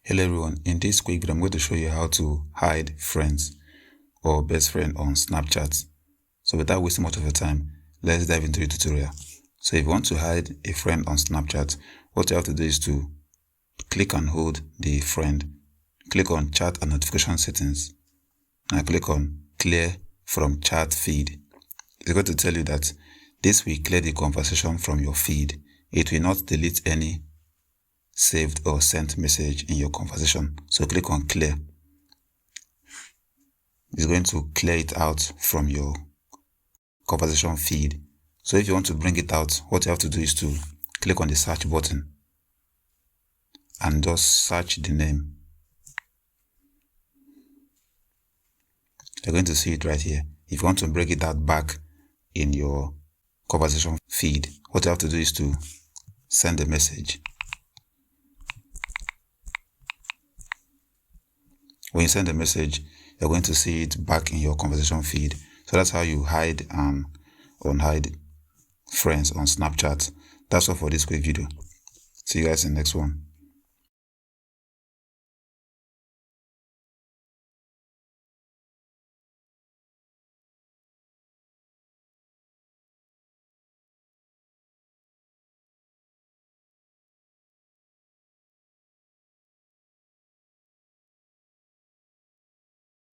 Hello everyone, in this quick video I'm going to show you how to hide friends or best friend on Snapchat. So without wasting much of your time, let's dive into the tutorial. So if you want to hide a friend on Snapchat, what you have to do is to click and hold the friend, click on chat and notification settings, and click on clear from chat feed. It's going to tell you that this will clear the conversation from your feed. It will not delete any saved or sent message in your conversation. So click on clear. It's going to clear it out from your conversation feed. So if you want to bring it out, what you have to do is to click on the search button and just search the name. You're going to see it right here. If you want to bring it out back in your conversation feed, what you have to do is to send a message. When you send a message, you're going to see it back in your conversation feed. So that's how you hide and unhide friends on Snapchat. That's all for this quick video. See you guys in the next one.